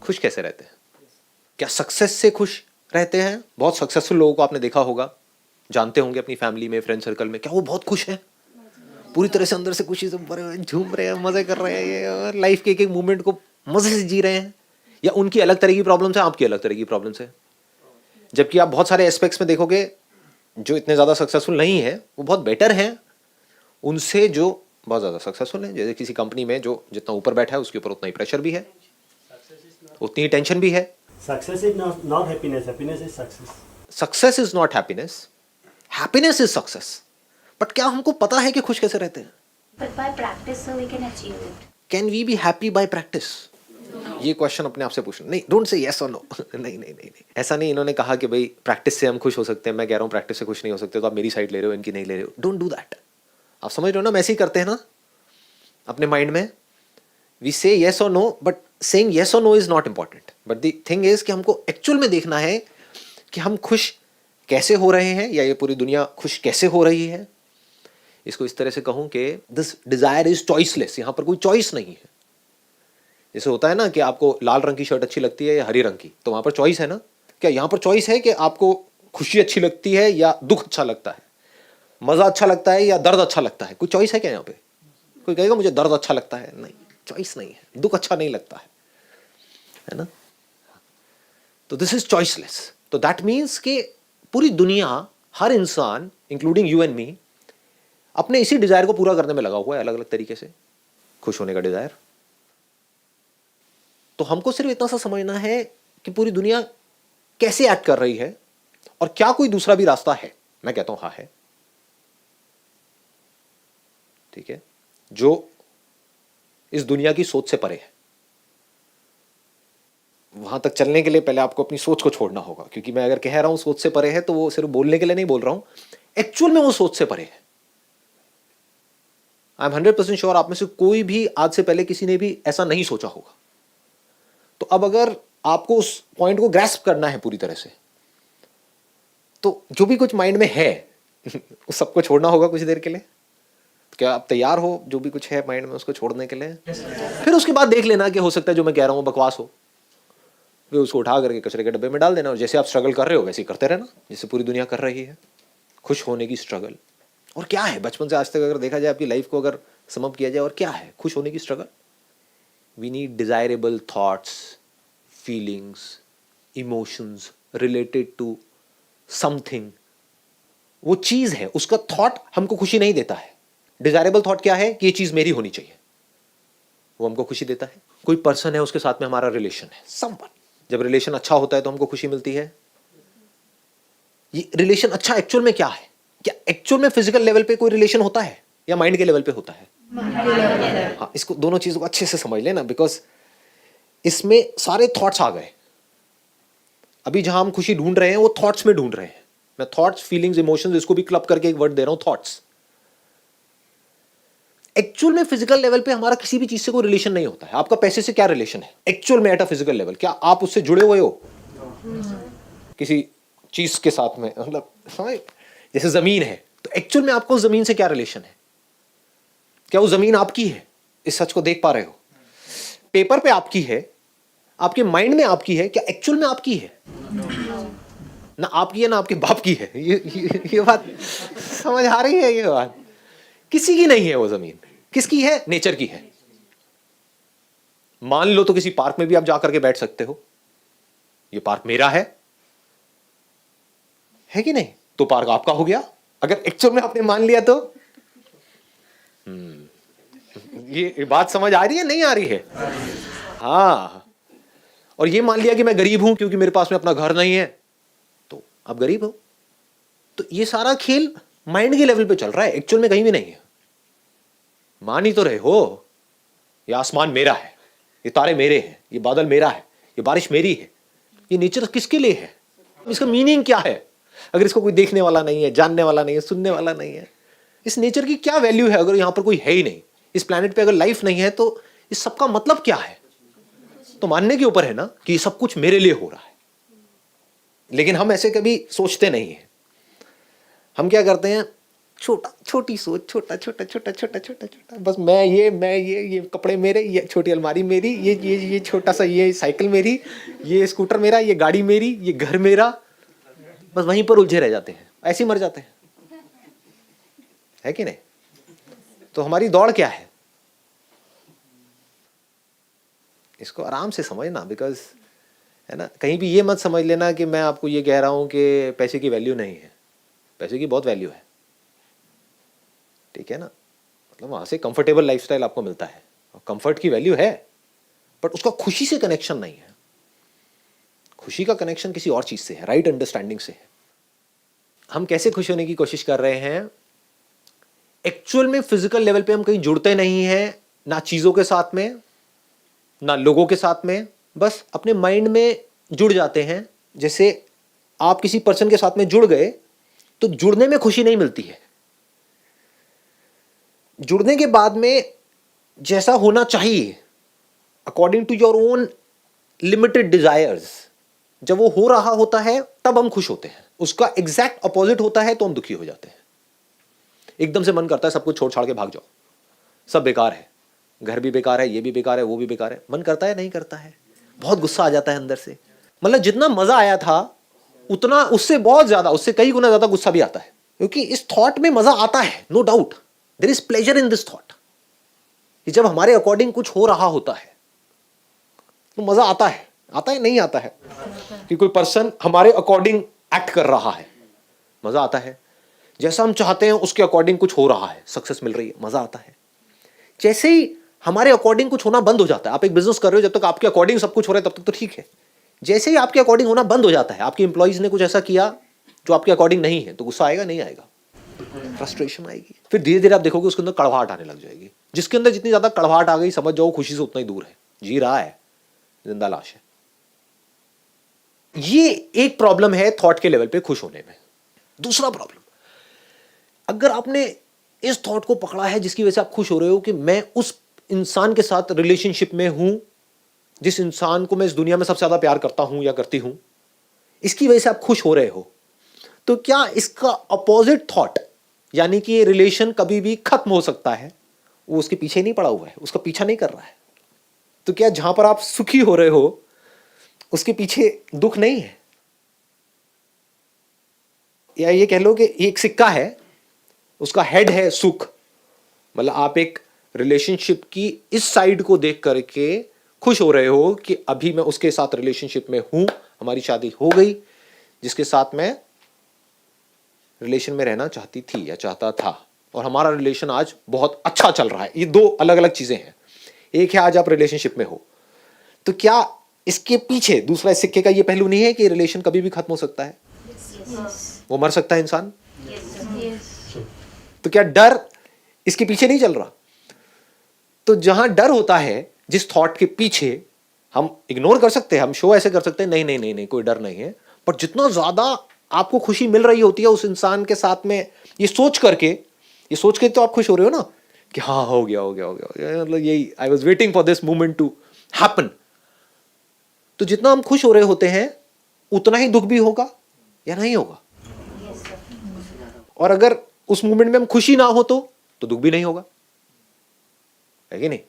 खुश कैसे रहते हैं? क्या सक्सेस से खुश रहते हैं? बहुत सक्सेसफुल लोगों को आपने देखा होगा, जानते होंगे अपनी फैमिली में, फ्रेंड सर्कल में, क्या वो बहुत खुश हैं? पूरी तरह से अंदर से खुशी से भरे हुए हैं, झूम रहे हैं, मजे कर रहे हैं, ये और लाइफ के एक एक मोमेंट को मजे से जी रहे हैं? या उनकी अलग तरह की प्रॉब्लम्स है, आपकी अलग तरह की प्रॉब्लम्स है? जबकि आप बहुत सारे एस्पेक्ट्स में देखोगे जो इतने ज़्यादा सक्सेसफुल नहीं है वो बहुत बेटर हैं उनसे जो बहुत ज़्यादा सक्सेसफुल है। जैसे किसी कंपनी में जो जितना ऊपर बैठा है उसके ऊपर उतना ही प्रेशर भी है, उतनी ही टेंशन भी है। Success is not happiness. Happiness is success. Success is not happiness, happiness is success. But क्या हमको पता है कि खुश कैसे रहते हैं? But by practice, so we can achieve it. Can we be happy by practice? ये क्वेश्चन अपने आप से पूछना। नहीं, डोंट से यस और नो। नहीं नहीं नहीं, ऐसा नहीं। इन्होंने कहा कि भाई प्रैक्टिस से हम खुश हो सकते हैं, मैं कह रहा हूँ प्रैक्टिस से खुश नहीं हो सकते, तो आप मेरी साइड ले रहे हो, इनकी नहीं ले रहे हो। Don't do that. आप समझ रहे हो ना, हम ऐसे ही करते हैं ना अपने माइंड में। वी से येस और नो, बट सेइंग येस और no is not important, but the thing is कि हमको एक्चुअल में देखना है कि हम खुश कैसे हो रहे हैं, या ये पूरी दुनिया खुश कैसे हो रही है। इसको इस तरह से कहूं कि दिस डिजायर इज चॉइसलेस। यहां पर कोई चॉइस नहीं है। जैसे होता है ना कि आपको लाल रंग की शर्ट अच्छी लगती है या हरी रंग की, तो वहां पर चॉइस है ना। क्या यहां पर चॉइस है कि आपको खुशी अच्छी लगती है या दुख अच्छा लगता है, मजा अच्छा लगता है या दर्द अच्छा लगता है? कोई चॉइस है क्या यहाँ पे? कोई कहेगा मुझे दर्द अच्छा लगता है? नहीं, चॉइस नहीं है। दुख अच्छा नहीं लगता है ना। तो दिस इज चॉइसलेस। तो दैट मीन्स कि पूरी दुनिया, हर इंसान इंक्लूडिंग यू एंड मी, अपने इसी डिजायर को पूरा करने में लगा हुआ है, अलग अलग तरीके से खुश होने का डिजायर। तो हमको सिर्फ इतना सा समझना है कि पूरी दुनिया कैसे एक्ट कर रही है और क्या कोई दूसरा भी रास्ता है। मैं कहता हूं हाँ है। ठीक है, जो इस दुनिया की सोच से परे है। वहां तक चलने के लिए पहले आपको अपनी सोच को छोड़ना होगा, क्योंकि मैं अगर कह रहा हूं सोच से परे है तो वो सिर्फ बोलने के लिए नहीं बोल रहा हूं, एक्चुअल में वो सोच से परे है। आई एम 100% श्योर आप में से कोई भी आज से पहले किसी ने भी ऐसा नहीं सोचा होगा। तो अब अगर आपको उस पॉइंट को ग्रैस्प करना है पूरी तरह से, तो जो भी कुछ माइंड में है उस सबको छोड़ना होगा कुछ देर के लिए। क्या आप तैयार हो जो भी कुछ है माइंड में उसको छोड़ने के लिए? फिर उसके बाद देख लेना कि हो सकता है जो मैं कह रहा हूं बकवास हो, फिर उसको उठा करके कचरे के डब्बे में डाल देना। और जैसे आप स्ट्रगल कर रहे हो वैसे ही करते रहना, जैसे पूरी दुनिया कर रही है, खुश होने की स्ट्रगल। और क्या है बचपन से आज तक अगर देखा जाए आपकी लाइफ को अगर सम अप किया जाए, और क्या है खुश होने की struggle? We need desirable thoughts, feelings, emotions related to something. वो चीज है, उसका थॉट हमको खुशी नहीं देता है। डिजायरेबल थॉट क्या है कि ये चीज मेरी होनी चाहिए, वो हमको खुशी देता है। कोई पर्सन है, उसके साथ में हमारा रिलेशन है, समवन। जब रिलेशन अच्छा होता है तो हमको खुशी मिलती है। ये रिलेशन अच्छा एक्चुअल में क्या है? क्या एक्चुअल में फिजिकल लेवल पे कोई रिलेशन होता है या माइंड के लेवल पे होता है? हाँ, इसको दोनों चीजों को अच्छे से समझ लेना, बिकॉज इसमें सारे थॉट्स आ गए। अभी जहां हम खुशी ढूंढ रहे हैं वो थॉट्स में ढूंढ रहे हैं। मैं थॉट्स, फीलिंग्स, इमोशंस, इसको भी क्लब करके एक वर्ड दे रहा हूं, थॉट्स। एक्चुअल में फिजिकल लेवल पे हमारा किसी भी चीज से कोई रिलेशन नहीं होता है। आपका पैसे से क्या रिलेशन है एक्चुअल में एट अ फिजिकल लेवल? क्या आप उससे जुड़े हुए हो किसी चीज के साथ में? मतलब समझ, जैसे जमीन है तो एक्चुअल में आपको जमीन से क्या रिलेशन है? क्या वो जमीन आपकी है? इस सच को देख पा रहे हो? पेपर पे आपकी है, आपके माइंड में आपकी है, क्या एक्चुअल में आपकी है? ना आपकी है ना आपके बाप की है। ये बात समझ आ रही है? ये बात किसी की नहीं है। वो जमीन किसकी है? नेचर की है। मान लो तो किसी पार्क में भी आप जाकर के बैठ सकते हो, ये पार्क मेरा है कि नहीं? तो पार्क आपका हो गया। अगर एक्चुअल में आपने मान लिया तो ये बात समझ आ रही है नहीं आ रही है? हाँ। और ये मान लिया कि मैं गरीब हूं क्योंकि मेरे पास में अपना घर नहीं है, तो आप गरीब हो। तो ये सारा खेल माइंड के लेवल पे चल रहा है, एक्चुअल में कहीं भी नहीं है। मान ही तो रहे हो, ये आसमान मेरा है, ये तारे मेरे हैं, ये बादल मेरा है, ये बारिश मेरी है। ये नेचर किसके लिए है? इसका मीनिंग क्या है अगर इसको कोई देखने वाला नहीं है, जानने वाला नहीं है, सुनने वाला नहीं है? इस नेचर की क्या वैल्यू है अगर यहां पर कोई है ही नहीं? इस प्लेनेट पे अगर लाइफ नहीं है तो इस सब का मतलब क्या है? तो मानने के ऊपर है ना कि ये सब कुछ मेरे लिए हो रहा है। लेकिन हम ऐसे कभी सोचते नहीं है। हम क्या करते हैं, छोटा, छोटी सोच, छोटा छोटा छोटा छोटा छोटा छोटा, बस मैं ये कपड़े मेरे, ये छोटी अलमारी मेरी, ये छोटा सा ये साइकिल मेरी, ये स्कूटर मेरा, ये गाड़ी मेरी, ये घर मेरा, बस वहीं पर उलझे रह जाते हैं, ऐसे ही मर जाते हैं, है कि नहीं? तो हमारी दौड़ क्या है? इसको आराम से समझना, बिकॉज है ना, कहीं भी ये मत समझ लेना कि मैं आपको ये कह रहा हूं कि पैसे की वैल्यू नहीं है। पैसे की बहुत वैल्यू है, ठीक है ना, मतलब वहां से कंफर्टेबल लाइफस्टाइल आपको मिलता है और कंफर्ट की वैल्यू है, बट उसका खुशी से कनेक्शन नहीं है। खुशी का कनेक्शन किसी और चीज से है, राइट अंडरस्टैंडिंग से है। हम कैसे खुश होने की कोशिश कर रहे हैं? एक्चुअल में फिजिकल लेवल पे हम कहीं जुड़ते नहीं हैं, ना चीजों के साथ में, ना लोगों के साथ में, बस अपने माइंड में जुड़ जाते हैं। जैसे आप किसी पर्सन के साथ में जुड़ गए तो जुड़ने में खुशी नहीं मिलती है, जुड़ने के बाद में जैसा होना चाहिए according to your own limited desires, जब वो हो रहा होता है तब हम खुश होते हैं। उसका एग्जैक्ट अपोजिट होता है तो हम दुखी हो जाते हैं। एकदम से मन करता है सब कुछ छोड़ छाड़ के भाग जाओ, सब बेकार है, घर भी बेकार है, ये भी बेकार है, वो भी बेकार है। मन करता है? नहीं करता है। बहुत गुस्सा आ जाता है अंदर से, मतलब जितना मजा आया था उतना उससे बहुत ज्यादा, उससे कई गुना ज्यादा गुस्सा भी आता है, क्योंकि इस थॉट में मजा आता है, no doubt there is pleasure in this thought. जब हमारे अकॉर्डिंग कुछ हो रहा होता है तो मजा आता है। आता है? नहीं आता है? कि कोई पर्सन हमारे अकॉर्डिंग एक्ट कर रहा है, मजा आता है। जैसा हम चाहते हैं उसके अकॉर्डिंग कुछ हो रहा है, सक्सेस मिल रही है, मजा आता है। जैसे ही हमारे अकॉर्डिंग कुछ होना बंद हो जाता है, आप एक बिजनेस कर रहे हो, जब तक आपके अकॉर्डिंग सब कुछ हो रहा है तब तक तो ठीक है। जैसे ही आपके अकॉर्डिंग होना बंद हो जाता है, आपके एम्प्लॉइज ने कुछ ऐसा किया जो आपके अकॉर्डिंग नहीं है, तो गुस्सा आएगा? नहीं आएगा, फ्रस्ट्रेशन आएगी। फिर धीरे धीरे आप देखोगे उसके अंदर कड़वाहट आने लग जाएगी। जिसके अंदर जितनी ज्यादा कड़वाहट आ गई, समझ जाओ खुशी से उतना ही दूर है, जी रहा है, जिंदा लाश है। ये एक प्रॉब्लम है थॉट के लेवल पे खुश होने में। दूसरा प्रॉब्लम, अगर आपने इस थॉट को पकड़ा है जिसकी वजह से आप खुश हो रहे हो कि मैं उस इंसान के साथ रिलेशनशिप में हूं जिस इंसान को मैं इस दुनिया में सबसे ज्यादा प्यार करता हूं या करती हूं, इसकी वजह से आप खुश हो रहे हो, तो क्या इसका अपोजिट थॉट, यानी कि ये रिलेशन कभी भी खत्म हो सकता है, वो उसके पीछे नहीं पड़ा हुआ है, उसका पीछा नहीं कर रहा है, तो क्या जहां पर आप सुखी हो रहे हो उसके पीछे दुख नहीं है? या ये कह लो कि एक सिक्का है, उसका हेड है सुख, मतलब आप एक रिलेशनशिप की इस साइड को देख करके खुश हो रहे हो कि अभी मैं उसके साथ रिलेशनशिप में हूं, हमारी शादी हो गई, जिसके साथ मैं रिलेशन में रहना चाहती थी या चाहता था, और हमारा रिलेशन आज बहुत अच्छा चल रहा है। ये दो अलग अलग चीजें हैं। एक है आज आप रिलेशनशिप में हो, तो क्या इसके पीछे दूसरा सिक्के का ये पहलू नहीं है कि रिलेशन कभी भी खत्म हो सकता है? वो मर सकता है इंसान। तो क्या डर इसके पीछे नहीं चल रहा? तो जहां डर होता है, जिस थॉट के पीछे, हम इग्नोर कर सकते हैं, हम शो ऐसे कर सकते हैं नहीं नहीं नहीं नहीं कोई डर नहीं है, पर जितना ज्यादा आपको खुशी मिल रही होती है उस इंसान के साथ में, ये सोच के तो आप खुश हो रहे हो ना कि हाँ हो गया हो गया हो गया, मतलब यही I was waiting for this moment to happen. तो जितना हम खुश हो रहे होते हैं उतना ही दुख भी होगा या नहीं होगा? और अगर उस मोमेंट में हम खुशी ना हो तो दुख भी नहीं होगा, है कि नहीं?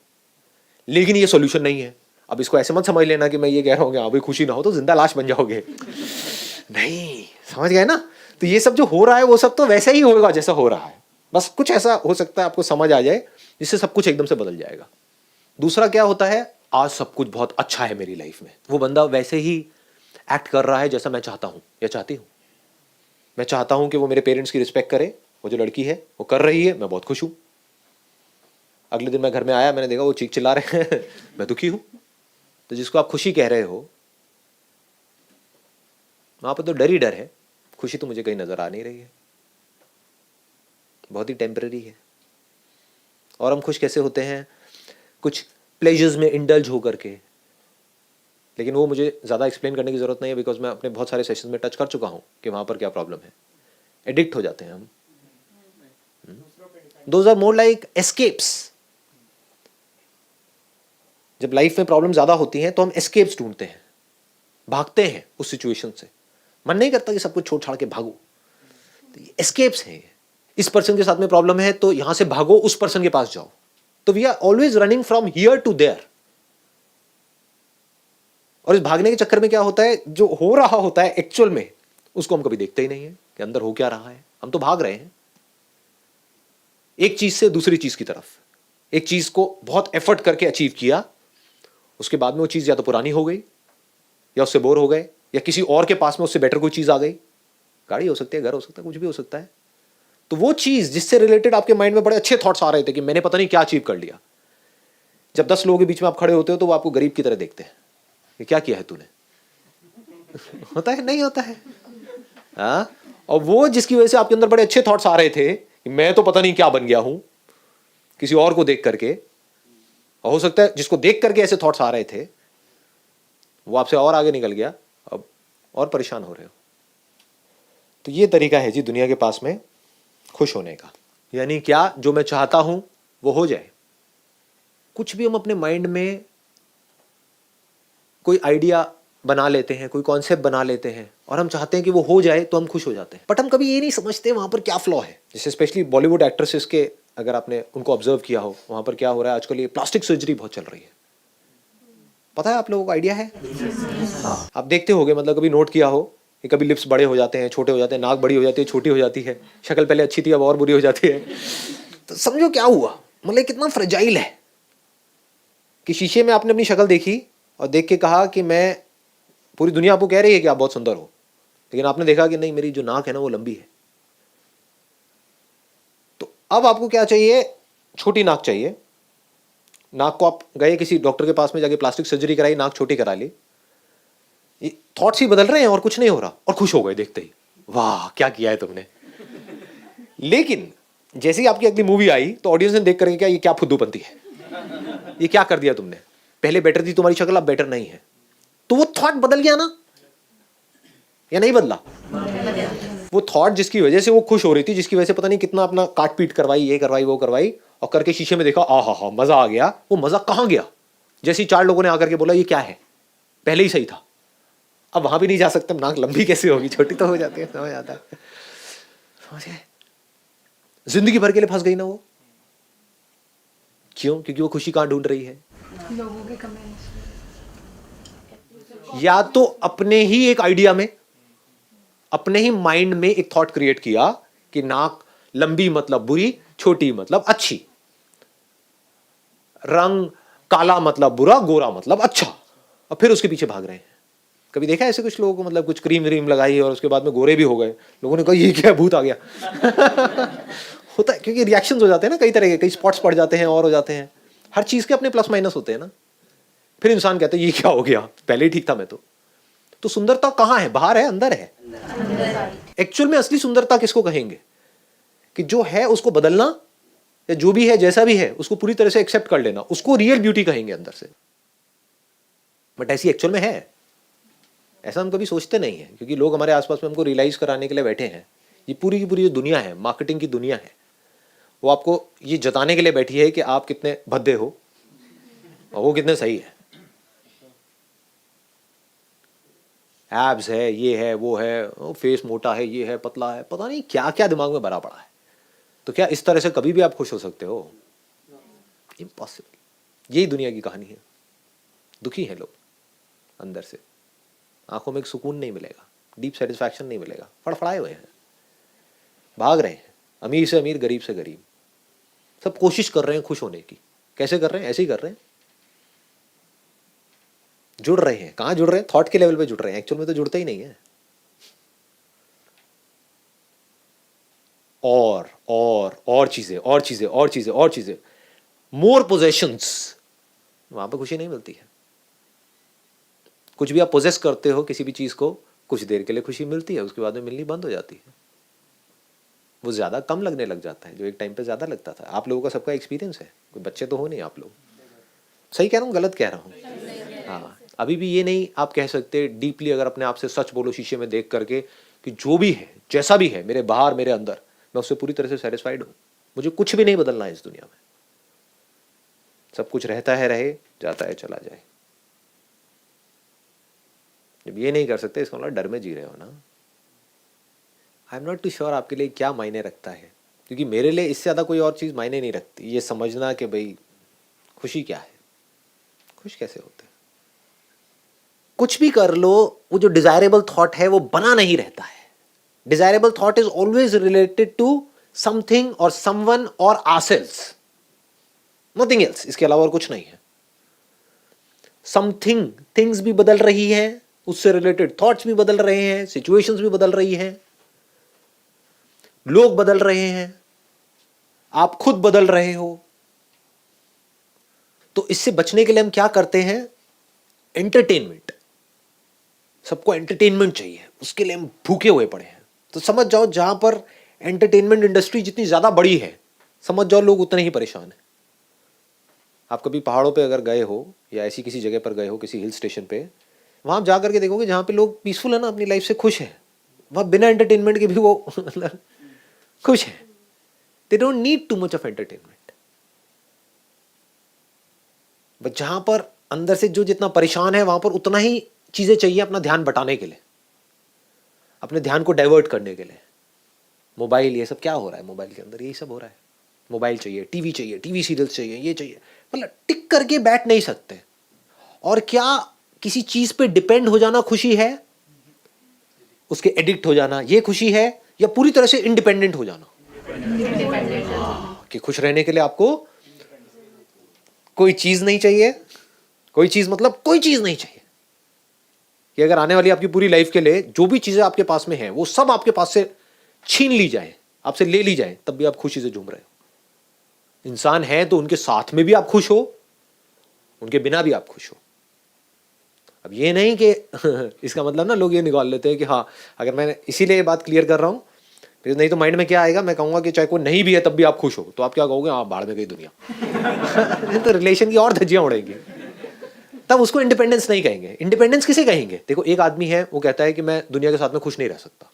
लेकिन ये सॉल्यूशन नहीं है। अब इसको ऐसे मत समझ लेना कि मैं ये कह रहा हूं कि हाँ भाई खुशी ना हो तो जिंदा लाश बन जाओगे, नहीं, समझ गए ना? तो ये सब जो हो रहा है वो सब तो वैसे ही होगा जैसा हो रहा है, बस कुछ ऐसा हो सकता है आपको समझ आ जाए जिससे सब कुछ एकदम से बदल जाएगा। दूसरा क्या होता है, आज सब कुछ बहुत अच्छा है मेरी लाइफ में, वो बंदा वैसे ही एक्ट कर रहा है जैसा मैं चाहता हूं या चाहती हूं। मैं चाहता हूं कि वो मेरे पेरेंट्स की रिस्पेक्ट करे, वो जो लड़की है वो कर रही है, मैं बहुत खुश हूं। अगले दिन मैं घर में आया, मैंने देखा वो चीख चिल्ला रहे हैं मैं दुखी हूं। तो जिसको आप खुशी कह रहे हो वहां पर तो डर ही डर है, खुशी तो मुझे कहीं नजर आ नहीं रही है, बहुत ही टेम्पररी है। और हम खुश कैसे होते हैं? कुछ प्लेजर्स में इंडल्ज हो करके, लेकिन वो मुझे ज़्यादा एक्सप्लेन करने की ज़रूरत नहीं है, बिकॉज मैं अपने बहुत सारे सेशंस में टच कर चुका हूँ कि वहाँ पर क्या प्रॉब्लम है। एडिक्ट हो जाते हैं हम। Those are more like escapes. जब लाइफ में प्रॉब्लम ज़्यादा होती हैं तो हम एस्केप्स ढूंढते हैं, भागते हैं उस सिचुएशन से। मन नहीं करता कि सब कुछ छोड़ छाड़ के भागो, तो ये एस्केप्स हैं, इस पर्सन के साथ में प्रॉब्लम है तो यहां से भागो, उस पर्सन के पास जाओ। तो we are always running from here to there. और इस भागने के चक्कर में क्या होता है, जो हो रहा होता है एक्चुअल में उसको हम कभी देखते ही नहीं है कि अंदर हो क्या रहा है। हम तो भाग रहे हैं एक चीज से दूसरी चीज की तरफ। एक चीज को बहुत एफर्ट करके अचीव किया, उसके बाद में वो चीज या तो पुरानी हो गई, या उससे बोर हो गए, या किसी और के पास में उससे बेटर कोई चीज आ गई। गाड़ी हो सकती है, घर हो सकता है, कुछ भी हो सकता है। तो वो चीज जिससे रिलेटेड आपके माइंड में बड़े अच्छे थॉट्स आ रहे थे कि मैंने पता नहीं क्या अचीव कर लिया, जब 10 लोगों के बीच में आप खड़े होते हो तो वो आपको गरीब की तरह देखते हैं कि क्या किया है तूने। होता है नहीं होता है? हाँ। और वो जिसकी वजह से आपके अंदर बड़े अच्छे थॉट्स आ रहे थे कि मैं तो पता नहीं क्या बन गया हूं किसी और को देख करके, और हो सकता है जिसको देख करके ऐसे थॉट्स आ रहे थे वो आपसे और आगे निकल गया, अब और परेशान हो रहे हो। तो ये तरीका है जी दुनिया के पास में खुश होने का। यानी क्या, जो मैं चाहता हूं वो हो जाए। कुछ भी हम अपने माइंड में कोई आइडिया बना लेते हैं, कोई कॉन्सेप्ट बना लेते हैं और हम चाहते हैं कि वो हो जाए तो हम खुश हो जाते हैं, बट हम कभी ये नहीं समझते वहां पर क्या फ्लॉ है। जैसे स्पेशली बॉलीवुड एक्ट्रेसेस के, अगर आपने उनको ऑब्जर्व किया हो, वहां पर क्या हो रहा है आजकल, ये प्लास्टिक सर्जरी बहुत चल रही है। पता है आप लोगों को आइडिया है? हाँ, आप देखते होगे, मतलब कभी नोट किया हो कि कभी लिप्स बड़े हो जाते हैं, छोटे हो जाते हैं, नाक बड़ी हो जाती है, छोटी हो जाती है, शक्ल पहले अच्छी थी अब और बुरी हो जाती है। तो समझो क्या हुआ, मतलब कितना फ्रेजाइल है कि शीशे में आपने अपनी शक्ल देखी और देख के कहा कि मैं, पूरी दुनिया आपको कह रही है कि आप बहुत सुंदर हो, लेकिन आपने देखा कि नहीं, मेरी जो नाक है ना वो लंबी है। तो अब आपको क्या चाहिए? छोटी नाक चाहिए। नाक को आप गए किसी डॉक्टर के पास में, जाके प्लास्टिक सर्जरी कराई, नाक छोटी करा ली। थॉट्स ही बदल रहे हैं और कुछ नहीं हो रहा, और खुश हो गए देखते ही, वाह क्या किया है तुमने। लेकिन जैसे ही आपकी अगली मूवी आई तो ऑडियंस ने देख करके क्या, ये क्या फुद्दूपंती है, ये क्या कर दिया तुमने, पहले बेटर थी तुम्हारी शक्ल अब बेटर नहीं है। तो वो थॉट बदल गया ना, या नहीं बदला? वो थॉट जिसकी वजह से वो खुश हो रही थी, जिसकी वजह से पता नहीं कितना अपना काट पीट करवाई, ये करवाई वो करवाई, और करके शीशे में देखा, आ हा मजा आ गया, वो मजा कहां गया? जैसे ही 4 लोगों ने आकर के बोला ये क्या है, पहले ही सही था, अब वहां भी नहीं जा सकते, नाक लंबी कैसे होगी, छोटी तो हो जाती है, समझ आता है। समझे? जिंदगी भर के लिए फंस गई ना वो। क्यों? क्योंकि वो खुशी कहां ढूंढ रही है? लोगों के कमेंट्स। या तो अपने ही एक आइडिया में, अपने ही माइंड में एक थॉट क्रिएट किया कि नाक लंबी मतलब बुरी, छोटी मतलब अच्छी, रंग काला मतलब बुरा, गोरा मतलब अच्छा, और फिर उसके पीछे भाग रहे हैं। कभी देखा ऐसे कुछ लोगों को, मतलब कुछ क्रीम व्रीम लगाई और उसके बाद में गोरे भी हो गए, लोगों ने कहा ये क्या भूत आ गया। होता है, क्योंकि रिएक्शंस हो जाते हैं ना कई तरह के, कई स्पॉट्स पड़ जाते हैं और हो जाते हैं। हर चीज के अपने प्लस माइनस होते हैं ना। फिर इंसान कहता है ये क्या हो गया, पहले ही ठीक था मैं तो सुंदरता कहां है? बाहर है, अंदर है? एक्चुअल में असली सुंदरता किसको कहेंगे? कि जो है उसको बदलना, या जो भी है जैसा भी है उसको पूरी तरह से एक्सेप्ट कर लेना, उसको रियल ब्यूटी कहेंगे अंदर से। बट ऐसी एक्चुअल में है? ऐसा हम कभी सोचते नहीं है, क्योंकि लोग हमारे आसपास में हमको रियलाइज कराने के लिए बैठे हैं। ये पूरी की पूरी जो दुनिया है, मार्केटिंग की दुनिया है, वो आपको ये जताने के लिए बैठी है कि आप कितने भद्दे हो और वो कितने सही है। एब्स है, ये है, वो है, फेस मोटा है, ये है, पतला है, पता नहीं क्या क्या दिमाग में भरा पड़ा है। तो क्या इस तरह से कभी भी आप खुश हो सकते हो? इम्पॉसिबल। यही दुनिया की कहानी है। दुखी हैं लोग अंदर से, आंखों में एक सुकून नहीं मिलेगा, डीप सेटिस्फैक्शन नहीं मिलेगा, फड़फड़ाए हुए हैं, भाग रहे हैं, अमीर से अमीर, गरीब से गरीब, सब कोशिश कर रहे हैं खुश होने की। कैसे कर रहे हैं? ऐसे ही कर रहे हैं, जुड़ रहे हैं। कहां जुड़ रहे हैं? थॉट के लेवल पे जुड़ रहे हैं, एक्चुअल में तो जुड़ते ही नहीं है। और चीजें, और चीजें, और चीजें, और चीजें, मोर पोजेशंस, वहां पर खुशी नहीं मिलती है। कुछ भी आप पोजेस करते हो किसी भी चीज को, कुछ देर के लिए खुशी मिलती है, उसके बाद में मिलनी बंद हो जाती है। वो ज्यादा कम लगने लग जाता है, जो एक टाइम पे ज्यादा लगता था। आप लोगों का सबका एक्सपीरियंस है, कोई बच्चे तो हो नहीं आप लोग। सही कह रहा हूँ, गलत कह रहा हूँ? हाँ, अभी भी ये नहीं आप कह सकते डीपली, अगर अपने आप से सच बोलो शीशे में देख करके कि जो भी है, जैसा भी है, मेरे बाहर मेरे अंदर, मैं उससे पूरी तरह से सेटिस्फाइड हूँ, मुझे कुछ भी नहीं बदलना है इस दुनिया में। सब कुछ रहता है, रहे, जाता है, चला जाए। जब ये नहीं कर सकते, इसका मतलब डर में जी रहे हो ना। I am not too sure आपके लिए क्या मायने रखता है क्योंकि मेरे लिए इससे ज़्यादा कोई और चीज़ मायने नहीं रखती, ये समझना कि भाई खुशी क्या है, खुश कैसे होते हैं। कुछ भी कर लो, वो जो डिजायरेबल थॉट है वो बना नहीं रहता है। Desirable thought is always related to something और समवन और आवरसेल्व्स, नथिंग एल्स, इसके अलावा और कुछ नहीं है। समथिंग, थिंग्स भी बदल रही है, उससे रिलेटेड थॉट्स भी बदल रहे हैं, सिचुएशंस भी बदल रही हैं, लोग बदल रहे हैं, आप खुद बदल रहे हो। तो इससे बचने के लिए हम क्या करते हैं? एंटरटेनमेंट। सबको एंटरटेनमेंट चाहिए, उसके लिए हम भूखे हुए पड़े हैं। तो समझ जाओ, जहां पर एंटरटेनमेंट इंडस्ट्री जितनी ज्यादा बड़ी है, समझ जाओ लोग उतने ही परेशान हैं। आप कभी पहाड़ों पे अगर गए हो या ऐसी किसी जगह पर गए हो, किसी हिल स्टेशन पे, वहां आप जा करके देखोगे जहां पे लोग पीसफुल है ना, अपनी लाइफ से खुश है, वहां बिना एंटरटेनमेंट के भी वो खुश है। They don't need too much of entertainment. But जहां पर अंदर से जो जितना परेशान है, वहां पर उतना ही चीजें चाहिए अपना ध्यान बटाने के लिए, अपने ध्यान को डाइवर्ट करने के लिए। मोबाइल, ये सब क्या हो रहा है मोबाइल के अंदर? यही सब हो रहा है। मोबाइल चाहिए, टीवी सीरियल्स चाहिए, ये चाहिए, मतलब टिक करके बैठ नहीं सकते। और क्या किसी चीज पे डिपेंड हो जाना खुशी है? उसके एडिक्ट हो जाना ये खुशी है? या पूरी तरह से इंडिपेंडेंट हो जाना? कि खुश रहने के लिए आपको कोई चीज नहीं चाहिए। कोई चीज मतलब कोई चीज नहीं चाहिए, कि अगर आने वाली आपकी पूरी लाइफ के लिए जो भी चीजें आपके पास में हैं वो सब आपके पास से छीन ली जाए, आपसे ले ली जाए, तब भी आप खुशी से झूम रहे हो। इंसान है तो उनके साथ में भी आप खुश हो, उनके बिना भी आप खुश हो। अब ये नहीं कि इसका मतलब ना लोग ये निकाल लेते हैं कि हाँ, अगर मैं इसीलिए ये बात क्लियर कर रहा हूं, फिर नहीं तो माइंड में क्या आएगा, मैं कहूंगा कि चाहे कोई नहीं भी है तब भी आप खुश हो, तो आप क्या कहोगे? हाँ, बाढ़ में गई दुनिया। तो रिलेशन की और धज्जियां उड़ेंगी। तब उसको इंडिपेंडेंस नहीं कहेंगे। इंडिपेंडेंस किसे कहेंगे? देखो, एक आदमी है वो कहता है कि मैं दुनिया के साथ में खुश नहीं रह सकता,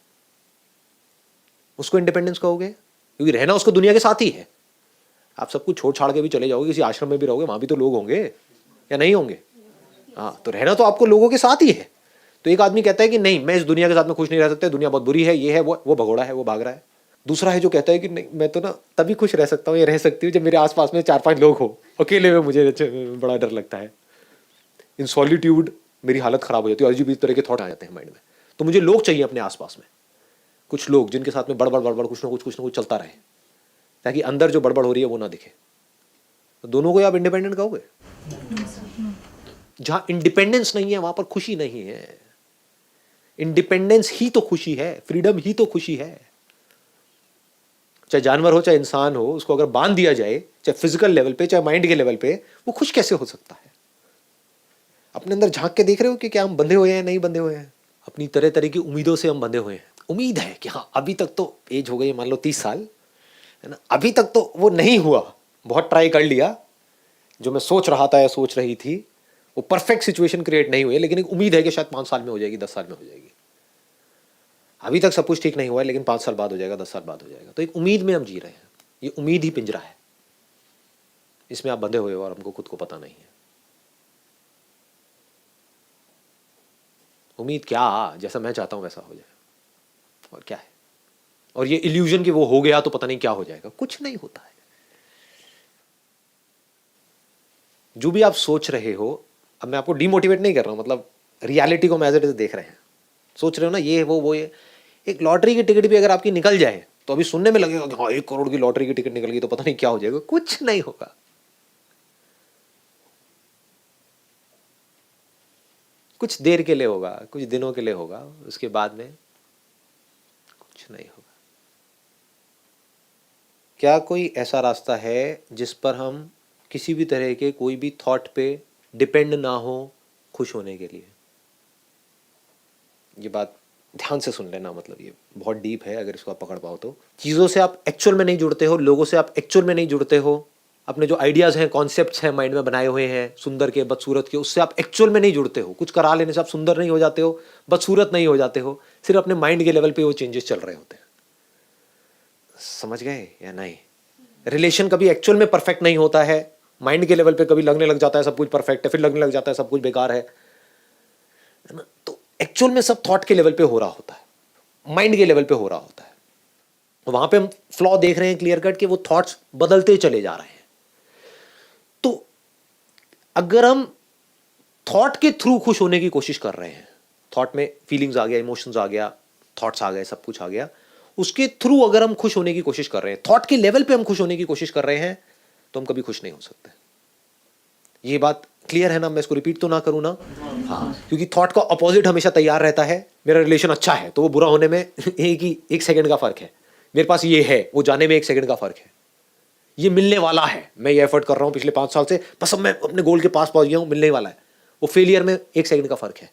उसको इंडिपेंडेंस कहोगे? क्योंकि रहना उसको दुनिया के साथ ही है। आप सब कुछ छोड़ छाड़ के भी चले जाओगे, किसी आश्रम में भी रहोगे, वहां भी तो लोग होंगे या नहीं होंगे? हाँ, तो रहना तो आपको लोगों के साथ ही है। तो एक आदमी कहता है कि नहीं, मैं इस दुनिया के साथ में खुश नहीं रह सकता, दुनिया बहुत बुरी है, ये है, वो भगोड़ा है, वो भाग रहा है। दूसरा है जो कहता है कि नहीं, मैं तो ना तभी खुश रह सकता हूँ या रह सकती हूँ जब मेरे आसपास में 4-5 लोग हो, अकेले में मुझे बड़ा डर लगता है। इन सॉलिट्यूड मेरी हालत खराब हो जाती है, अजीब तरह के थॉट आ जाते हैं माइंड में। तो मुझे लोग चाहिए अपने आसपास में, कुछ लोग जिनके साथ में बड़बड़ कुछ ना कुछ चलता रहे, ताकि अंदर जो बड़बड़ हो रही है वो ना दिखे। तो दोनों को आप इंडिपेंडेंट कहोगे? जहां इंडिपेंडेंस नहीं है वहां पर खुशी नहीं है। इंडिपेंडेंस ही तो खुशी है, फ्रीडम ही तो खुशी है। चाहे जानवर हो चाहे इंसान हो, उसको अगर बांध दिया जाए, चाहे फिजिकल लेवल पे चाहे माइंड के लेवल पे, वो खुश कैसे हो सकता है? अपने अंदर झांक के देख रहे हो कि क्या हम बंधे हुए हैं, नहीं बंधे हुए हैं? अपनी तरह तरह की उम्मीदों से हम बंधे हुए हैं। उम्मीद है कि हाँ, अभी तक तो एज हो गई मान लो 30 साल, है ना, अभी तक तो वो नहीं हुआ, बहुत ट्राई कर लिया, जो मैं सोच रहा था या सोच रही थी वो परफेक्ट सिचुएशन क्रिएट नहीं हुई, लेकिन एक उम्मीद है कि शायद 5 साल में हो जाएगी, 10 साल में हो जाएगी। अभी तक सब कुछ ठीक नहीं हुआ है, लेकिन 5 साल बाद हो जाएगा, 10 साल बाद हो जाएगा। तो एक उम्मीद में हम जी रहे हैं। ये उम्मीद ही पिंजरा है, इसमें आप बंधे हुए हो और हमको खुद को पता नहीं है। उम्मीद क्या, जैसा मैं चाहता हूं वैसा हो जाए, और क्या है? और ये इल्यूजन कि वो हो गया तो पता नहीं क्या हो जाएगा, कुछ नहीं होता है। जो भी आप सोच रहे हो, अब मैं आपको डिमोटिवेट नहीं कर रहा हूं, मतलब रियलिटी को एज इट इज देख रहे हैं। सोच रहे हो ना ये वो ये, एक लॉटरी की टिकट भी अगर आपकी निकल जाए तो अभी सुनने में लगेगा कि हाँ 1 करोड़ की लॉटरी की टिकट निकल गई तो पता नहीं क्या हो जाएगा, कुछ नहीं होगा। कुछ देर के लिए होगा, कुछ दिनों के लिए होगा, उसके बाद में कुछ नहीं होगा। क्या कोई ऐसा रास्ता है जिस पर हम किसी भी तरह के कोई भी थॉट पे डिपेंड ना हो खुश होने के लिए? ये बात ध्यान से सुन लेना, मतलब ये बहुत डीप है, अगर इसको आप पकड़ पाओ तो। चीज़ों से आप एक्चुअल में नहीं जुड़ते हो, लोगों से आप एक्चुअल में नहीं जुड़ते हो, अपने जो आइडियाज़ हैं, कॉन्सेप्ट्स हैं माइंड में बनाए हुए हैं, सुंदर के बदसूरत के, उससे आप एक्चुअल में नहीं जुड़ते हो। कुछ करा लेने से आप सुंदर नहीं हो जाते हो, बदसूरत नहीं हो जाते हो, सिर्फ अपने माइंड के लेवल पे वो चेंजेस चल रहे होते हैं। समझ गए या नहीं? रिलेशन कभी एक्चुअल में परफेक्ट नहीं होता है। माइंड के लेवल पे कभी लगने लग जाता है सब कुछ परफेक्ट है, फिर लगने लग जाता है सब कुछ बेकार है ना? तो एक्चुअल में सब थॉट के लेवल पे हो रहा होता है, माइंड के लेवल पे हो रहा होता है। वहां पे हम फ्लॉ देख रहे हैं क्लियर कट कि वो थॉट्स बदलते चले जा रहे हैं। तो अगर हम थॉट के थ्रू खुश होने की कोशिश कर रहे हैं, थॉट में फीलिंग्स आ गया, इमोशंस आ गया, थॉट्स आ गए, सब कुछ आ गया, उसके थ्रू अगर हम खुश होने की कोशिश कर रहे हैं, थॉट के लेवल पे हम खुश होने की कोशिश कर रहे हैं, तो हम कभी खुश नहीं हो सकते। ये बात क्लियर है ना? मैं इसको रिपीट तो ना करूं ना? हाँ, क्योंकि थॉट का अपोजिट हमेशा तैयार रहता है। मेरा रिलेशन अच्छा है तो वो बुरा होने में एक सेकंड का फर्क है। मेरे पास ये है, वो जाने में 1 सेकंड का फर्क है। ये मिलने वाला है, मैं ये एफर्ट कर रहा हूं पिछले 5 साल से, बस अब मैं अपने गोल के पास पहुंच गया हूं, मिलने वाला है। वो फेलियर में 1 सेकंड का फर्क है।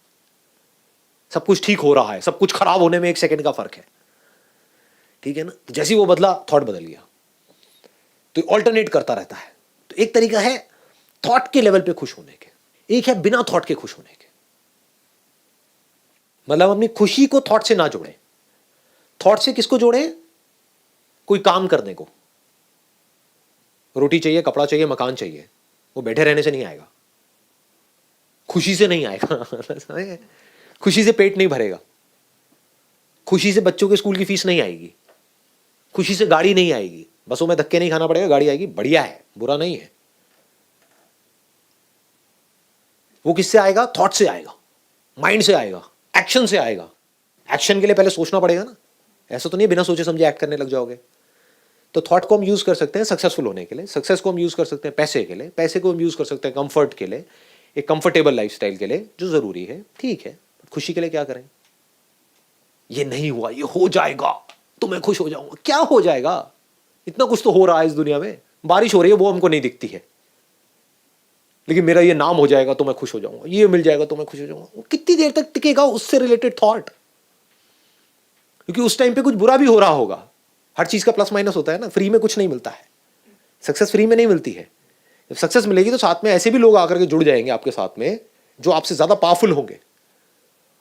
सब कुछ ठीक हो रहा है, सब कुछ खराब होने में 1 सेकंड का फर्क है। ठीक है ना? तो जैसे ही वो बदला, थॉट बदल गया। तो ऑल्टरनेट करता रहता है। तो एक तरीका है थॉट के लेवल पे खुश होने के, एक है बिना थॉट के खुश होने के। मतलब अपनी खुशी को थॉट से ना जोड़े। थॉट से किसको जोड़े? कोई काम करने को। रोटी चाहिए, कपड़ा चाहिए, मकान चाहिए, वो बैठे रहने से नहीं आएगा, खुशी से नहीं आएगा। खुशी से पेट नहीं भरेगा, खुशी से बच्चों के स्कूल की फीस नहीं आएगी, खुशी से गाड़ी नहीं आएगी। बसों में धक्के नहीं खाना पड़ेगा, गाड़ी आएगी, बढ़िया है, बुरा नहीं है। वो किससे आएगा? थॉट से आएगा, माइंड से आएगा, एक्शन से आएगा। एक्शन के लिए पहले सोचना पड़ेगा ना। ऐसा तो नहीं बिना सोचे समझे एक्ट करने लग जाओगे। तो थॉट को हम यूज कर सकते हैं सक्सेसफुल होने के लिए, सक्सेस को हम यूज कर सकते हैं पैसे के लिए, पैसे को हम यूज कर सकते हैं कंफर्ट के लिए, एक कंफर्टेबल लाइफस्टाइल के लिए जो जरूरी है। ठीक है, खुशी के लिए क्या करें? ये नहीं हुआ, ये हो जाएगा तो मैं खुश हो जाऊंगा। क्या हो जाएगा? इतना कुछ तो हो रहा है इस दुनिया में। बारिश हो रही है, वो हमको नहीं दिखती है, लेकिन मेरा ये नाम हो जाएगा तो मैं खुश हो जाऊंगा, ये मिल जाएगा तो मैं खुश हो जाऊंगा। वो कितनी देर तक टिकेगा उससे रिलेटेड थॉट? क्योंकि उस टाइम पे कुछ बुरा भी हो रहा होगा। हर चीज का प्लस माइनस होता है ना। फ्री में कुछ नहीं मिलता है, सक्सेस फ्री में नहीं मिलती है। जब सक्सेस मिलेगी तो साथ में ऐसे भी लोग आकर के जुड़ जाएंगे आपके साथ में जो आपसे ज्यादा पावरफुल होंगे,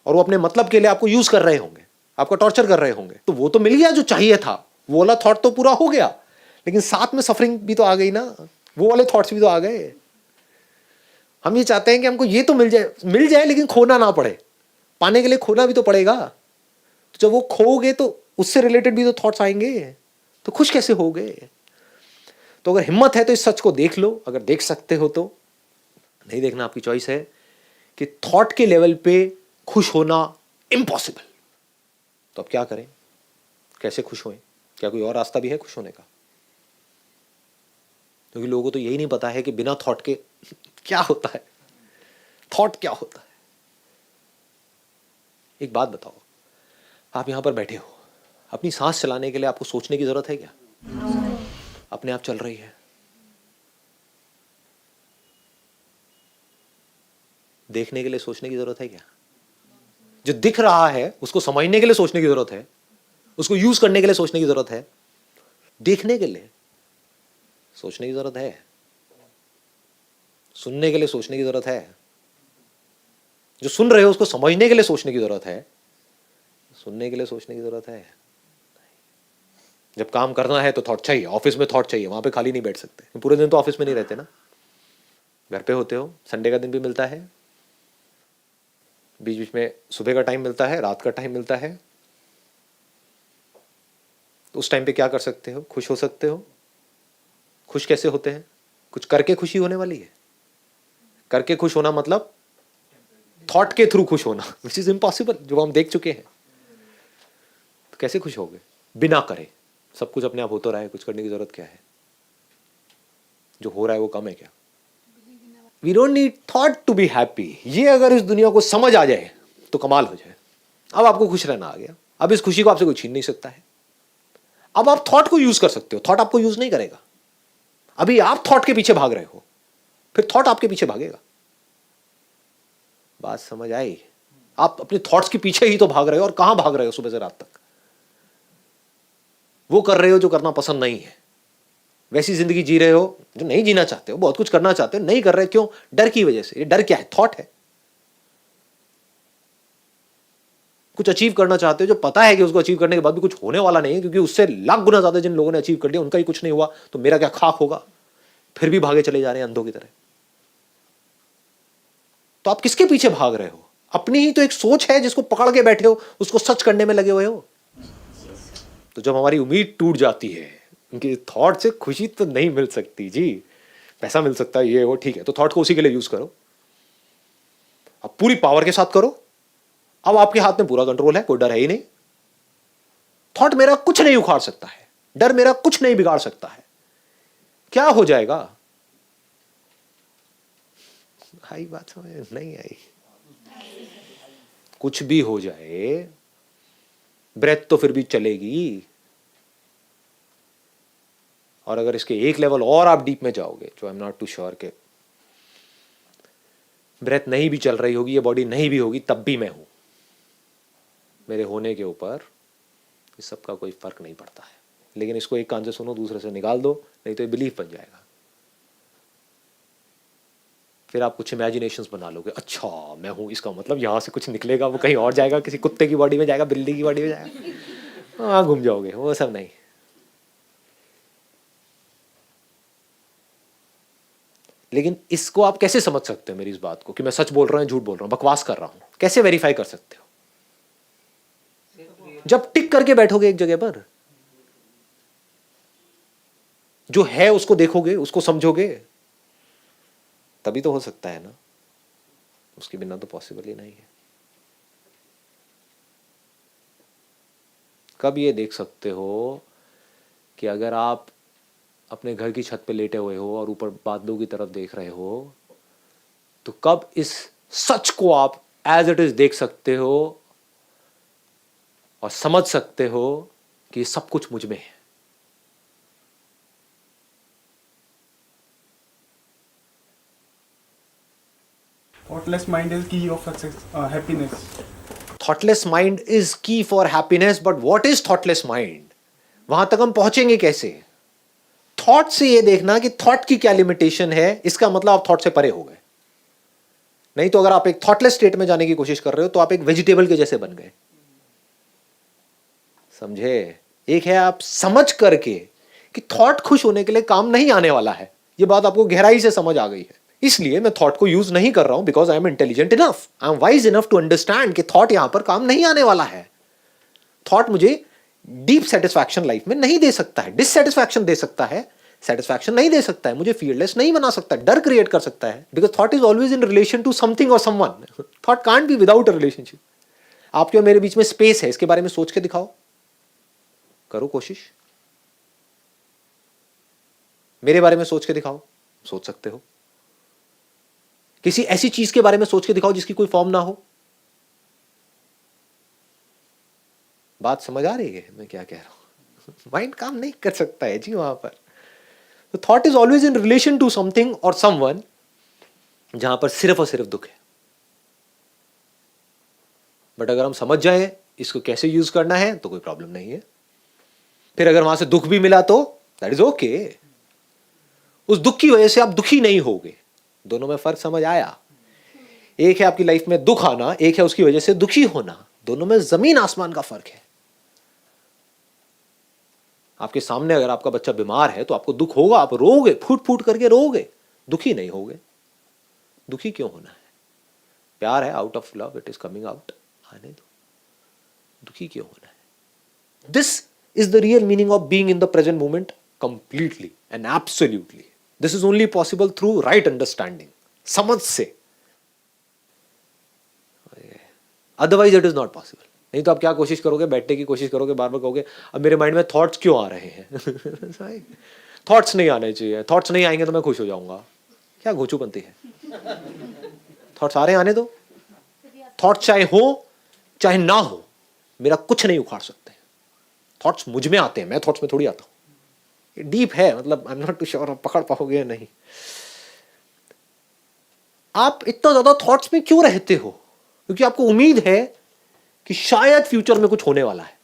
और वो अपने मतलब के लिए आपको यूज कर रहे होंगे, आपको टॉर्चर कर रहे होंगे। तो वो तो मिल गया जो चाहिए था, वो वाला थॉट तो पूरा हो गया, लेकिन साथ में सफरिंग भी तो आ गई ना, वो वाले थॉट्स भी तो आ गए। हम ये चाहते हैं कि हमको ये तो मिल जाए लेकिन खोना ना पड़े। पाने के लिए खोना भी तो पड़ेगा। तो जब वो खोगे तो उससे रिलेटेड भी तो थॉट्स आएंगे, तो खुश कैसे होगे? तो अगर हिम्मत है तो इस सच को देख लो, अगर देख सकते हो तो। नहीं देखना आपकी चॉइस है कि थॉट के लेवल पे खुश होना इम्पॉसिबल। तो अब क्या करें? कैसे खुश होएं? क्या कोई और रास्ता भी है खुश होने का? क्योंकि लोगों को तो यही नहीं पता है कि बिना थॉट के क्या होता है, थॉट क्या होता है। एक बात बताओ, आप यहां पर बैठे हो, अपनी सांस चलाने के लिए आपको सोचने की जरूरत है क्या? अपने आप चल रही है। देखने के लिए सोचने की जरूरत है क्या? जो दिख रहा है उसको समझने के लिए सोचने की जरूरत है, उसको यूज करने के लिए सोचने की जरूरत है। देखने के लिए सोचने की जरूरत है, सुनने के लिए सोचने की जरूरत है, जो सुन रहे हो उसको समझने के लिए सोचने की जरूरत है, सुनने के लिए सोचने की जरूरत है। जब काम करना है तो थॉट चाहिए, ऑफिस में थॉट चाहिए, वहां पे खाली नहीं बैठ सकते। पूरे दिन तो ऑफिस में नहीं रहते ना, घर पे होते हो, संडे का दिन भी मिलता है, बीच बीच में सुबह का टाइम मिलता है, रात का टाइम मिलता है। तो उस टाइम पे क्या कर सकते हो? खुश हो सकते हो। खुश कैसे होते हैं? कुछ करके खुशी होने वाली है। करके खुश होना मतलब थॉट के थ्रू खुश होना, विच इज इम्पॉसिबल, जो हम देख चुके हैं। तो कैसे खुश होगे बिना करे? सब कुछ अपने आप होता रहा है, कुछ करने की जरूरत क्या है? जो हो रहा है वो कम है क्या? We don't need thought to be happy. ये अगर इस दुनिया को समझ आ जाए तो कमाल हो जाए। अब आपको खुश रहना आ गया, अब इस खुशी को आपसे कोई छीन नहीं सकता है। अब आप थॉट को यूज कर सकते हो, थॉट आपको यूज नहीं करेगा। अभी आप थॉट के पीछे भाग रहे हो, फिर थॉट आपके पीछे भागेगा। बात समझ आई? आप अपने थॉट्स के पीछे ही तो भाग रहे हो, और कहां भाग रहे हो सुबह से रात तक? वो कर रहे हो जो करना पसंद नहीं है, वैसी जिंदगी जी रहे हो जो नहीं जीना चाहते हो, बहुत कुछ करना चाहते हो, नहीं कर रहे। क्यों? डर की वजह से। ये डर क्या है? थॉट है। कुछ अचीव करना चाहते हो जो पता है कि उसको अचीव करने के बाद भी कुछ होने वाला नहीं है, क्योंकि उससे लाख गुना ज्यादा जिन लोगों ने अचीव कर लिया उनका ही कुछ नहीं हुआ, तो मेरा क्या खाक होगा? फिर भी भागे चले जा रहे हैं अंधों की तरह। तो आप किसके पीछे भाग रहे हो? अपनी ही तो एक सोच है जिसको पकड़ के बैठे हो, उसको सच करने में लगे हुए हो। तो जब हमारी उम्मीद टूट जाती है कि थॉट से खुशी तो नहीं मिल सकती जी, पैसा मिल सकता है, ये वो ठीक है, तो थॉट को उसी के लिए यूज करो, अब पूरी पावर के साथ करो। अब आपके हाथ में पूरा कंट्रोल है, कोई डर है ही नहीं। थॉट मेरा कुछ नहीं उखाड़ सकता है, डर मेरा कुछ नहीं बिगाड़ सकता है। क्या हो जाएगा? आई बात समझ नहीं आई? कुछ भी हो जाए, ब्रेथ तो फिर भी चलेगी। और अगर इसके एक लेवल और आप डीप में जाओगे, जो I am not too sure के ब्रेथ नहीं भी चल रही होगी, ये बॉडी नहीं भी होगी, तब भी मैं हूं। मेरे होने के ऊपर इस सब का कोई फर्क नहीं पड़ता है। लेकिन इसको एक कान से सुनो, दूसरे से निकाल दो, नहीं तो ये बिलीफ बन जाएगा। फिर आप कुछ इमेजिनेशंस बना लोगे, अच्छा मैं हूं, इसका मतलब यहां से कुछ निकलेगा, वो कहीं और जाएगा, किसी कुत्ते की बॉडी में जाएगा, बिल्ली की बॉडी में जाएगा, वहां घूम जाओगे। वो सब नहीं। लेकिन इसको आप कैसे समझ सकते हो, मेरी इस बात को, कि मैं सच बोल रहा हूं, झूठ बोल रहा हूं, बकवास कर रहा हूं? कैसे वेरीफाई कर सकते हो? जब टिक करके बैठोगे एक जगह पर, जो है उसको देखोगे, उसको समझोगे, तभी तो हो सकता है ना। उसके बिना तो पॉसिबल ही नहीं है। कब ये देख सकते हो कि अगर आप अपने घर की छत पे लेटे हुए हो और ऊपर बादलों की तरफ देख रहे हो, तो कब इस सच को आप एज इट इज देख सकते हो और समझ सकते हो कि सब कुछ मुझ में है? Thoughtless mind is key of success, happiness. Thoughtless mind is key for happiness, but what is thoughtless mind? वहां तक हम पहुंचेंगे कैसे? थॉट से ये देखना कि थॉट की क्या लिमिटेशन है, इसका मतलब आप थॉट से परे हो गए। नहीं तो अगर आप एक थॉटलेस स्टेट में जाने की कोशिश कर रहे हो, तो आप एक वेजिटेबल के जैसे बन गए। समझे? एक है आप समझ करके कि थॉट खुश होने के लिए काम नहीं आने वाला है, ये बात आपको गहराई से समझ आ गई है। इसलिए मैं थॉट को यूज नहीं कर रहा हूं, because I am intelligent enough, I am wise enough to understand कि थॉट यहां पर काम नहीं आने वाला है। थॉट मुझे डीप सेटिस्फैक्शन लाइफ में नहीं दे सकता है, डिससेटिस्फैक्शन दे सकता है, सेटिस्फैक्शन नहीं दे सकता है, मुझे फीयरलेस नहीं बना सकता, डर क्रिएट कर सकता है, because thought is always in relation to something और someone. Thought can't be without a relationship. आपके और मेरे बीच में स्पेस है, इसके बारे में सोच के दिखाओ, करो कोशिश। मेरे बारे में सोच के दिखाओ, सोच सकते हो। किसी ऐसी चीज के बारे में सोच के दिखाओ जिसकी कोई फॉर्म ना हो। बात समझ आ रही है मैं क्या कह रहा हूं? माइंड काम नहीं कर सकता है जी वहां पर। तो thought is always in relation to something और समवन, जहां पर सिर्फ और सिर्फ दुख है। बट अगर हम समझ जाए इसको कैसे यूज करना है, तो कोई प्रॉब्लम नहीं है। फिर अगर वहां से दुख भी मिला तो दैट इज ओके। उस दुख की वजह से आप दुखी नहीं होगे। दोनों में फर्क समझ आया? एक है आपकी लाइफ में दुख आना, एक है उसकी वजह से दुखी होना। दोनों में जमीन आसमान का फर्क है। आपके सामने अगर आपका बच्चा बीमार है तो आपको दुख होगा, आप रोओगे, फूट फूट करके रोओगे, दुखी नहीं होगे। दुखी क्यों होना है? प्यार है, out of love it is coming out, आने दो। दुखी क्यों होना है? This is the real meaning of being in the present moment completely and absolutely. This is only possible through right understanding, समझ से। Otherwise it is not possible. नहीं तो आप क्या कोशिश करोगे? बैठने की कोशिश करोगे, बार बार कहोगे अब मेरे माइंड में थॉट्स क्यों आ रहे हैं? थॉट्स नहीं आने चाहिए, थॉट्स नहीं आएंगे तो मैं खुश हो जाऊंगा। क्या घोचूपंती है? थॉट्स आ रहे हैं, आने दो। थॉट्स चाहे हो चाहे ना हो, मेरा कुछ नहीं उखाड़ सकते। थॉट्स मुझ में आते हैं, मैं थॉट्स में थोड़ी आता हूं। ये डीप है, मतलब I am not too sure आप पकड़ पाओगे या नहीं। आप इतना ज्यादा थॉट्स में क्यों रहते हो? क्योंकि आपको उम्मीद है कि शायद फ्यूचर में कुछ होने वाला है।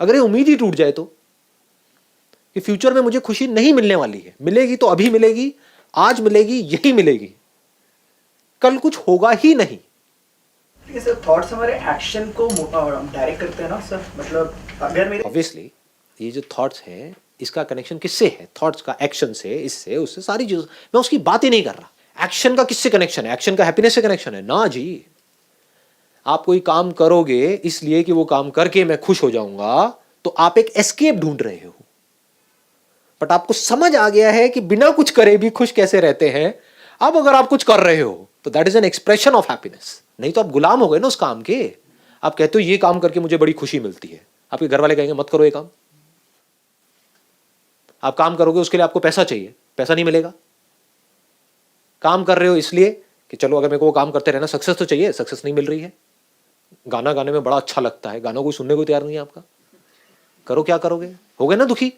अगर ये उम्मीद ही टूट जाए तो कि फ्यूचर में मुझे खुशी नहीं मिलने वाली है, मिलेगी तो अभी मिलेगी, आज मिलेगी, यही मिलेगी, कल कुछ होगा ही नहीं। ठीक है सर, थॉट्स हमारे एक्शन को डायरेक्ट करते हैं ना सर। मतलब अगर मेरे ऑब्वियसली ये जो थॉट्स हैं इसका कनेक्शन किससे है? थॉट्स का एक्शन से, इससे, उससे, सारी चीजों। मैं उसकी बात ही नहीं कर रहा। एक्शन का किससे कनेक्शन है? एक्शन का हैप्पीनेस से कनेक्शन है ना जी। आप कोई काम करोगे इसलिए कि वो काम करके मैं खुश हो जाऊंगा, तो आप एक एस्केप ढूंढ रहे हो, बट आपको समझ आ गया है कि बिना कुछ करे भी खुश कैसे रहते हैं। अब अगर आप कुछ कर रहे हो तो that is an expression of happiness. नहीं तो आप गुलाम हो गए ना उस काम के। आप कहते हो ये काम करके मुझे बड़ी खुशी मिलती है, आपके घर वाले कहेंगे मत करो ये काम। आप काम करोगे उसके लिए आपको पैसा चाहिए, पैसा नहीं मिलेगा। काम कर रहे हो इसलिए कि चलो अगर मेरे को वो काम करते रहना, सक्सेस तो चाहिए, सक्सेस नहीं मिल रही है। गाना गाने में बड़ा अच्छा लगता है, गाना कोई सुनने को तैयार नहीं है आपका, करो क्या करोगे, हो गए ना दुखी।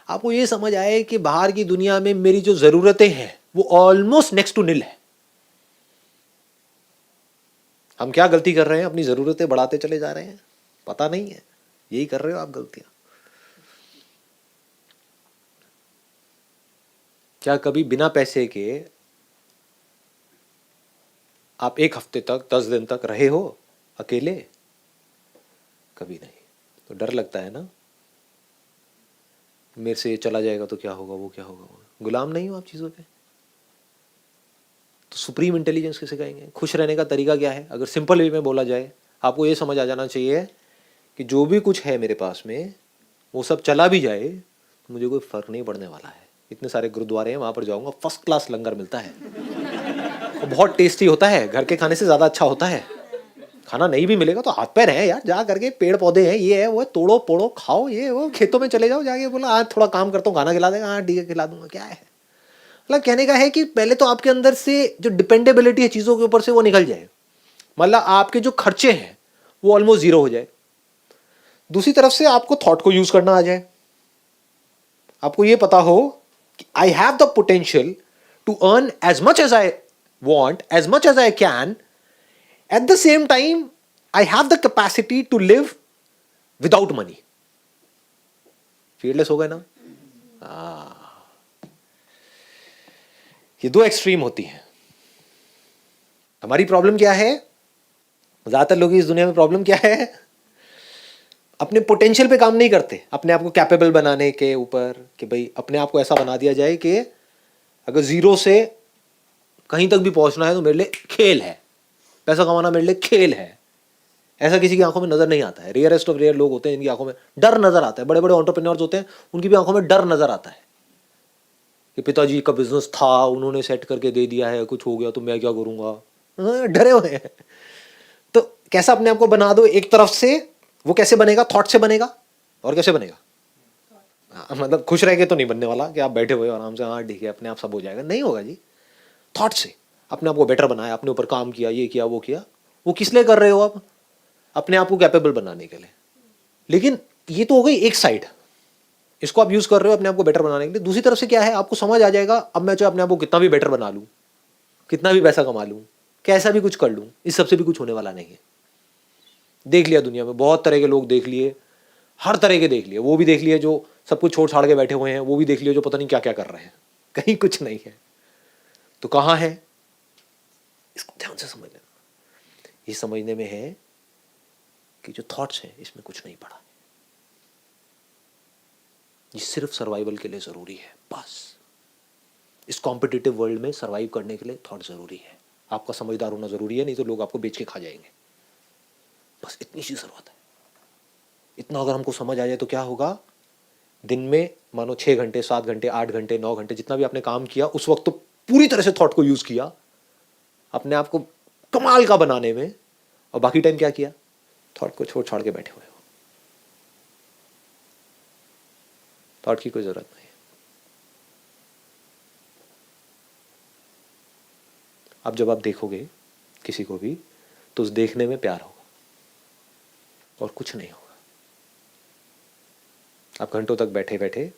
आपको ये समझ आए कि बाहर की दुनिया में मेरी जो जरूरतें हैं वो ऑलमोस्ट नेक्स्ट टू निल है। हम क्या गलती कर रहे हैं, अपनी जरूरतें बढ़ाते चले जा रहे हैं, पता नहीं है, यही कर रहे हो आप गलतियां। क्या कभी बिना पैसे के आप एक हफ्ते तक 10 दिन तक रहे हो अकेले? कभी नहीं। तो डर लगता है ना, मेरे से ये चला जाएगा तो क्या होगा, वो क्या होगा। गुलाम नहीं हो आप चीजों के। तो सुप्रीम इंटेलिजेंस किसे कहेंगे? खुश रहने का तरीका क्या है? अगर सिंपल वे में बोला जाए, आपको ये समझ आ जाना चाहिए कि जो भी कुछ है मेरे पास में वो सब चला भी जाए तो मुझे कोई फर्क नहीं पड़ने वाला है। इतने सारे गुरुद्वारे हैं, वहां पर जाऊंगा, फर्स्ट क्लास लंगर मिलता है, वो बहुत टेस्टी होता है, घर के खाने से ज्यादा अच्छा होता है। खाना नहीं भी मिलेगा तो हाथ पैर हैं यार, जा करके पेड़ पौधे हैं, ये है वो है, तोड़ो पोड़ो खाओ, ये वो खेतों में चले जाओ, जाके बोला आज थोड़ा काम करता हूँ, खाना खिला देगा, हाँ ठीक है खिला दूंगा, क्या है। मतलब कहने का है कि पहले तो आपके अंदर से जो डिपेंडेबिलिटी है चीजों के ऊपर से वो निकल जाए, मतलब आपके जो खर्चे हैं वो ऑलमोस्ट जीरो हो जाए। दूसरी तरफ से आपको थॉट को यूज करना आ जाए, आपको ये पता हो कि I have the potential to earn as much as I want, as much as I can. At the same time, I have the capacity to live without money. Fearless हो गए ना? ये दो एक्सट्रीम होती हैं। हमारी प्रॉब्लम क्या है? ज्यादातर लोग इस दुनिया में प्रॉब्लम क्या है? अपने पोटेंशियल पे काम नहीं करते, अपने आप को कैपेबल बनाने के ऊपर, कि भाई अपने आप को ऐसा बना दिया जाए कि अगर जीरो से कहीं तक भी पहुंचना है तो मेरे लिए खेल है, पैसा कमाना मेरे लिए खेल है। ऐसा किसी की आंखों में नजर नहीं आता है। रेयरेस्ट ऑफ रेयर लोग होते हैं जिनकी आंखों में डर नजर आता है। बड़े बड़े एंटरप्रेन्योर्स होते हैं, उनकी भी आंखों में डर नजर आता है कि पिताजी का बिजनेस था, उन्होंने सेट करके दे दिया है, कुछ हो गया तो मैं क्या करूंगा, डरे हुए हैं। तो कैसा अपने आप को बना दो एक तरफ से, वो कैसे बनेगा? थॉट से बनेगा। और कैसे बनेगा? मतलब खुश रह के तो नहीं बनने वाला कि आप बैठे हुए आराम से, हाँ ठीक है अपने आप सब हो जाएगा, नहीं होगा जी। थॉट से अपने आप को बेटर बनाया, अपने ऊपर काम किया, ये किया वो किया। वो किस लिए कर रहे हो आप? अपने आप को कैपेबल बनाने के लिए। लेकिन ये तो हो गई एक साइड, इसको आप यूज कर रहे हो अपने आप को बेटर बनाने के लिए। दूसरी तरफ से क्या है, आपको समझ आ जाएगा अब मैं चाहे अपने आप को कितना भी बेटर बना लूं, कितना भी पैसा कमा लूं, कैसा भी कुछ कर लूं, इस सबसे भी कुछ होने वाला नहीं है। देख लिया दुनिया में, बहुत तरह के लोग देख लिए, हर तरह के देख लिए। वो भी देख लिए जो सब कुछ छोड़ छाड़ के बैठे हुए हैं, वो भी देख लिए जो पता नहीं क्या क्या कर रहे हैं, कहीं कुछ नहीं है। तो कहां है? इसको ध्यान से समझ लेना। ये समझने में है कि जो थॉट्स हैं इसमें कुछ नहीं पड़ा, ये सिर्फ सर्वाइवल के लिए जरूरी है। बस इस कॉम्पिटिटिव वर्ल्ड में सर्वाइव करने के लिए थॉट जरूरी है। आपका समझदार होना जरूरी है, नहीं तो लोग आपको बेच के खा जाएंगे। बस इतनी सी जरूरत है। इतना अगर हमको समझ आ जाए तो क्या होगा, दिन में मानो 6 घंटे 7 घंटे 8 घंटे 9 घंटे जितना भी आपने काम किया, उस वक्त तो पूरी तरह से थॉट को यूज किया अपने आप को कमाल का बनाने में, और बाकी टाइम क्या किया? थॉट को छोड़ छाड़ के बैठे हुए हो। थॉट की कोई जरूरत नहीं है। अब जब आप देखोगे किसी को भी तो उस देखने में प्यार होगा और कुछ नहीं होगा। आप घंटों तक बैठे बैठे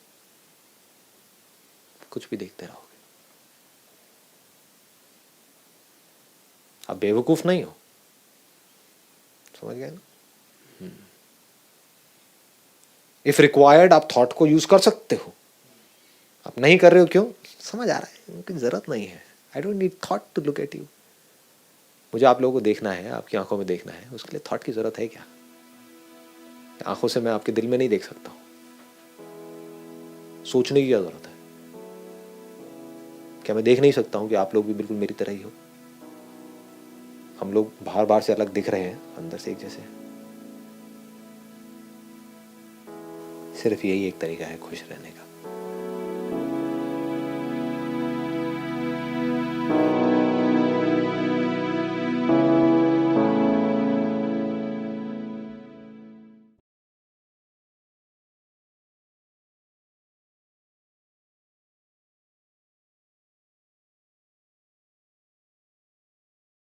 कुछ भी देखते रहोगे। आप बेवकूफ नहीं हो, समझ गए ना? इफ रिक्वायर्ड आप थॉट को यूज कर सकते हो। आप नहीं कर रहे हो, क्यों? समझ आ रहा है उनकी जरूरत नहीं है। I don't need thought to look at you. मुझे आप लोगों को देखना है, आपकी आंखों में देखना है, उसके लिए थॉट की जरूरत है क्या? आंखों से मैं आपके दिल में नहीं देख सकता हूं। सोचने की क्या जरूरत है? क्या मैं देख नहीं सकता हूं कि आप लोग भी बिल्कुल मेरी तरह ही हो? हम लोग बाहर बाहर से अलग दिख रहे हैं, अंदर से एक जैसे। सिर्फ यही एक तरीका है खुश रहने का।